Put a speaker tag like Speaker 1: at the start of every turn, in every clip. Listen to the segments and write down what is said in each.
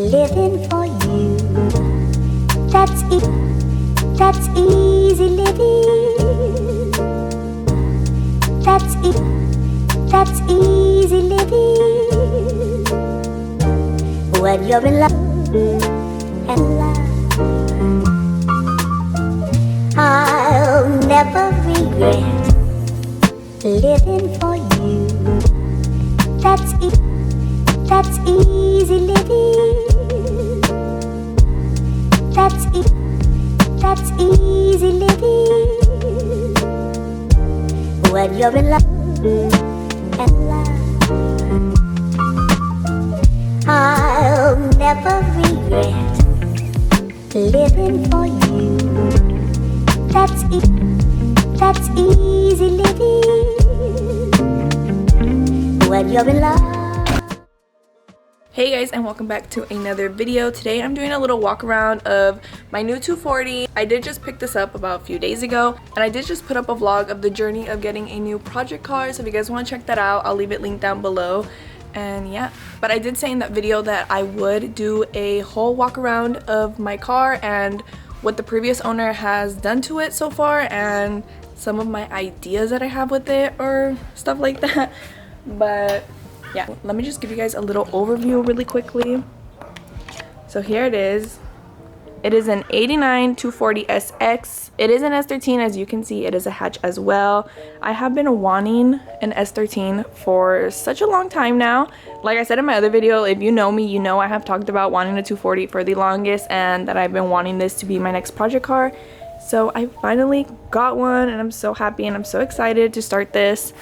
Speaker 1: living for you. That's easy living. That's easy living. When you're in love and love, I'll never regret living for you. That's easy living. That's easy living. When you're in love and love, I'll never regret living for you. That's easy living. When you're in love.
Speaker 2: Hey guys, and welcome back to another video. Today I'm doing a little walk around of my new 240. I did just pick this up about a few days ago, and I did just put up a vlog of the journey of getting a new project car. So if you guys want to check that out, I'll leave it linked down below. And yeah, but I did say in that video that I would do a whole walk around of my car and what the previous owner has done to it so far, and some of my ideas that I have with it or stuff like that. But yeah, let me just give you guys a little overview really quickly. So here it is. It is an 89 240SX. It is an S13, as you can see. It is a hatch as well. I have been wanting an S13 for such a long time now. Like I said in my other video, if you know me, you know I have talked about wanting a 240 for the longest, and that I've been wanting this to be my next project car. So I finally got one, and I'm so happy and I'm so excited to start this.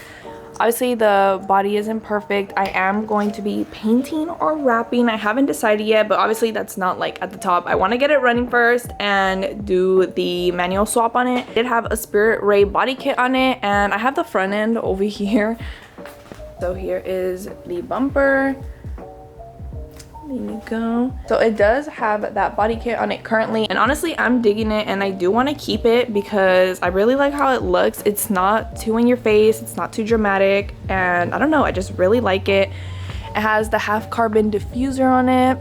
Speaker 2: Obviously the body isn't perfect. I am going to be painting or wrapping. I haven't decided yet, but obviously that's not like at the top. I want to get it running first and do the manual swap on it. I did have a Spirit Ray body kit on it, and I have the front end over here. So here is the bumper. There you go. So it does have that body kit on it currently, and honestly I'm digging it, and I do want to keep it because I really like how it looks. It's not too in your face, it's not too dramatic, and I don't know, I just really like it. It has the half carbon diffuser on it,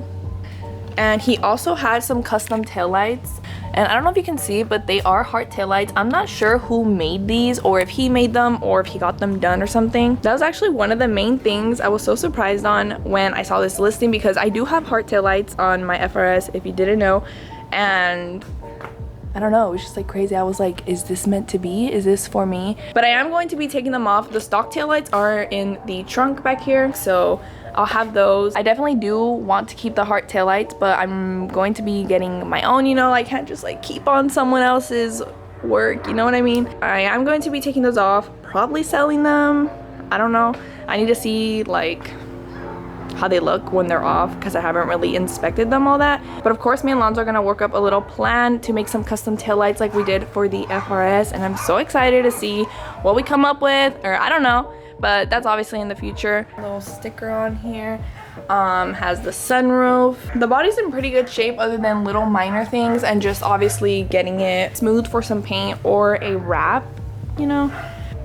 Speaker 2: and he also had some custom taillights, and I don't know if you can see, but they are heart taillights. I'm not sure who made these, or if he made them, or if he got them done or something. That was actually one of the main things I was so surprised on when I saw this listing, because I do have heart taillights on my FRS, if you didn't know, and I don't know, it was just like crazy. I was like, is this meant to be? Is this for me? But I am going to be taking them off. The stock taillights are in the trunk back here, so I'll have those. I definitely do want to keep the heart taillights, but I'm going to be getting my own, you know. I can't just like keep on someone else's work, you know what I mean? I am going to be taking those off, probably selling them. I don't know. I need to see like how they look when they're off, because I haven't really inspected them all that. But of course me and Lonzo are gonna work up a little plan to make some custom taillights like we did for the FRS, and I'm so excited to see what we come up with, or I don't know, but that's obviously in the future. A little sticker on here. Has the sunroof. The body's in pretty good shape other than little minor things, and just obviously getting it smooth for some paint or a wrap, you know.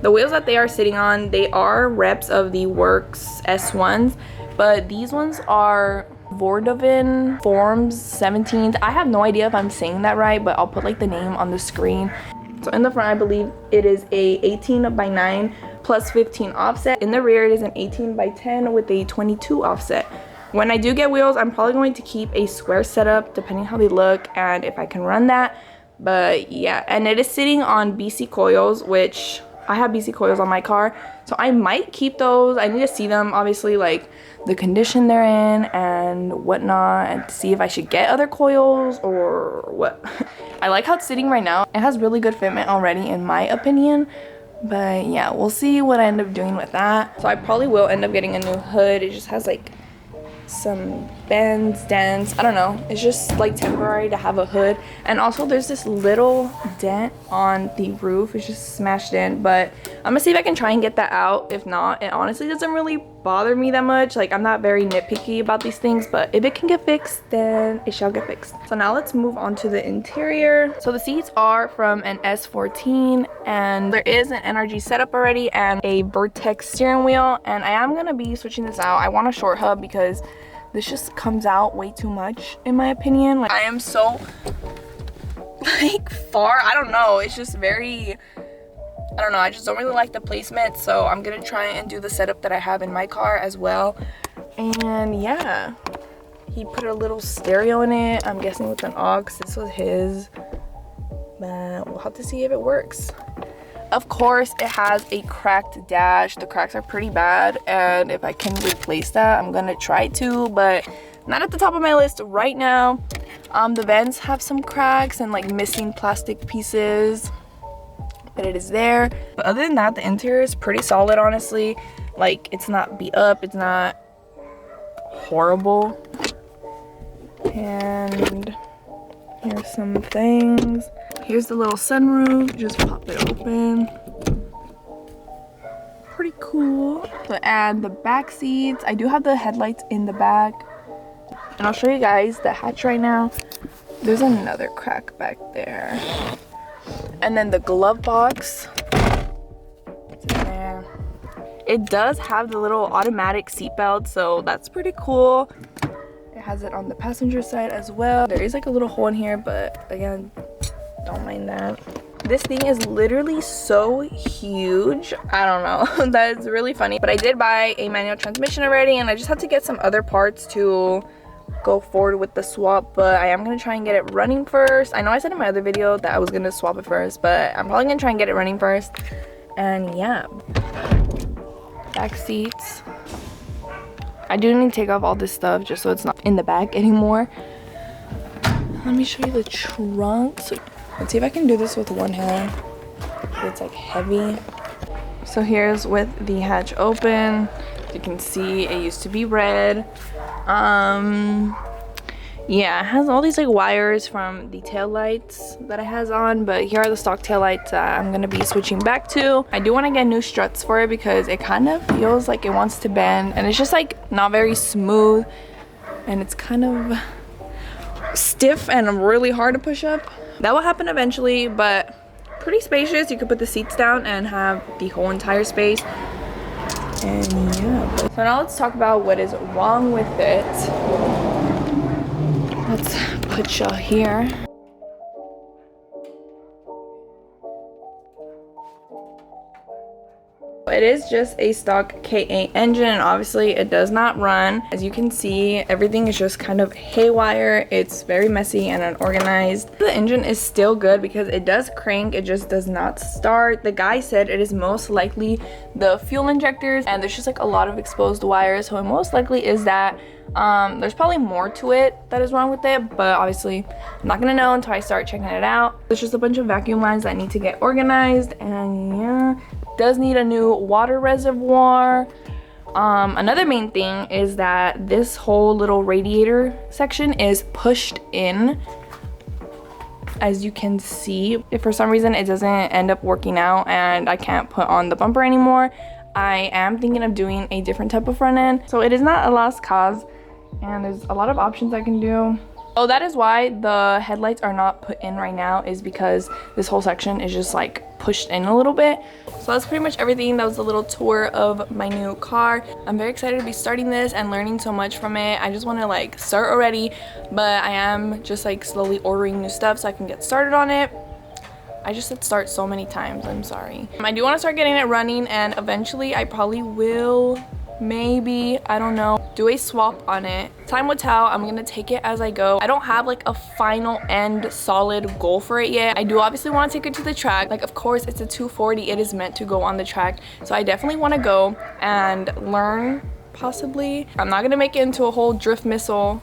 Speaker 2: The wheels that they are sitting on, they are reps of the Works S1s, but these ones are Vordovan Forms 17. I have no idea if I'm saying that right, but I'll put like the name on the screen. So in the front, I believe it is a 18:9 plus 15 offset. In the rear, it is an 18:10 with a 22 offset. When I do get wheels, I'm probably going to keep a square setup depending how they look and if I can run that. But yeah, and it is sitting on BC coils, which I have BC coils on my car, so I might keep those. I need to see them, obviously, like the condition they're in and whatnot, and see if I should get other coils or what. I like how it's sitting right now. It has really good fitment already in my opinion, but yeah, we'll see what I end up doing with that. So I probably will end up getting a new hood. It just has like some bends, dents, I don't know, it's just like temporary to have a hood. And also there's this little dent on the roof, it's just smashed in, but I'm gonna see if I can try and get that out. If not, it honestly doesn't really bother me that much. Like, I'm not very nitpicky about these things, but if it can get fixed, then it shall get fixed. So now let's move on to the interior. So the seats are from an S14, and there is an NRG setup already and a Vertex steering wheel, and I am gonna be switching this out. I want a short hub because this just comes out way too much in my opinion. Like I am so like far, I don't know, it's just very, I don't know, I just don't really like the placement, so I'm gonna try and do the setup that I have in my car as well. And yeah, he put a little stereo in it, I'm guessing with an aux. This was his, but we'll have to see if it works. Of course, it has a cracked dash. The cracks are pretty bad, and if I can replace that, I'm gonna try to, but not at the top of my list right now. The vents have some cracks and like missing plastic pieces, but it is there. But other than that, the interior is pretty solid, honestly. Like, it's not beat up, it's not horrible. And here's some things. Here's the little sunroof, just pop it open. Pretty cool. And the back seats, I do have the headlights in the back. And I'll show you guys the hatch right now. There's another crack back there. And then the glove box, it's in there. It does have the little automatic seat belt, so that's pretty cool. It has it on the passenger side as well. There is like a little hole in here, but again, don't mind that. This thing is literally so huge. I don't know, that is really funny. But I did buy a manual transmission already, and I just had to get some other parts to go forward with the swap, but I am gonna try and get it running first. I know I said in my other video that I was gonna swap it first, but I'm probably gonna try and get it running first. And yeah, back seats. I do need to take off all this stuff just so it's not in the back anymore. Let me show you the trunk. So let's see if I can do this with one hand. It's like heavy. So here's with the hatch open. You can see it used to be red. Yeah, it has all these like wires from the tail lights that it has on, but here are the stock tail lights I'm gonna be switching back to. I do want to get new struts for it because it kind of feels like it wants to bend, and it's just like not very smooth, and it's kind of stiff and really hard to push up. That will happen eventually, but pretty spacious. You could put the seats down and have the whole entire space. And yeah, so now let's talk about what is wrong with it. Let's put y'all here. It is just a stock K8 engine, and obviously it does not run. As you can see, everything is just kind of haywire. It's very messy and unorganized. The engine is still good because it does crank, it just does not start. The guy said it is most likely the fuel injectors, and there's just like a lot of exposed wires, so it most likely is that. There's probably more to it that is wrong with it, but obviously I'm not gonna know until I start checking it out. There's just a bunch of vacuum lines that need to get organized, and yeah, does need a new water reservoir. Another main thing is that this whole little radiator section is pushed in, as you can see. If for some reason it doesn't end up working out and I can't put on the bumper anymore, I am thinking of doing a different type of front end. So it is not a lost cause, and there's a lot of options I can do. Oh, that is why the headlights are not put in right now, is because this whole section is just like pushed in a little bit. So that's pretty much everything. That was a little tour of my new car. I'm very excited to be starting this and learning so much from it. I just want to like start already, but I am just like slowly ordering new stuff so I can get started on it. I just said start so many times, I'm sorry. I do want to start getting it running, and eventually I probably will, maybe, I don't know, do a swap on it. Time will tell. I'm gonna take it as I go. I don't have like a final end solid goal for it yet. I do obviously want to take it to the track. Like, of course, it's a 240, it is meant to go on the track, so I definitely want to go and learn, possibly. I'm not gonna make it into a whole drift missile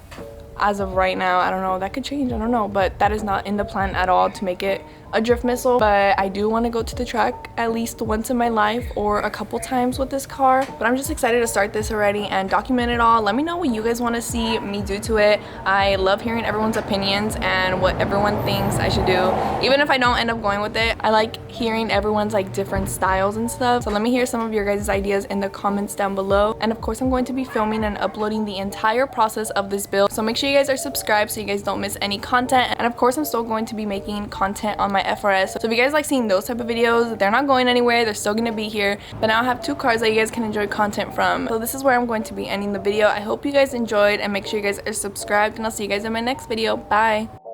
Speaker 2: as of right now. I don't know, that could change, I don't know, but that is not in the plan at all to make it a drift missile. But I do want to go to the track at least once in my life, or a couple times with this car. But I'm just excited to start this already and document it all. Let me know what you guys want to see me do to it. I love hearing everyone's opinions and what everyone thinks I should do. Even if I don't end up going with it, I like hearing everyone's like different styles and stuff. So let me hear some of your guys' ideas in the comments down below. And of course, I'm going to be filming and uploading the entire process of this build, so make sure you guys are subscribed so you guys don't miss any content. And of course, I'm still going to be making content on my FRS. So if you guys like seeing those type of videos, they're not going anywhere, they're still gonna be here, but now I have 2 cars that you guys can enjoy content from. So this is where I'm going to be ending the video. I hope you guys enjoyed, and make sure you guys are subscribed, and I'll see you guys in my next video. Bye.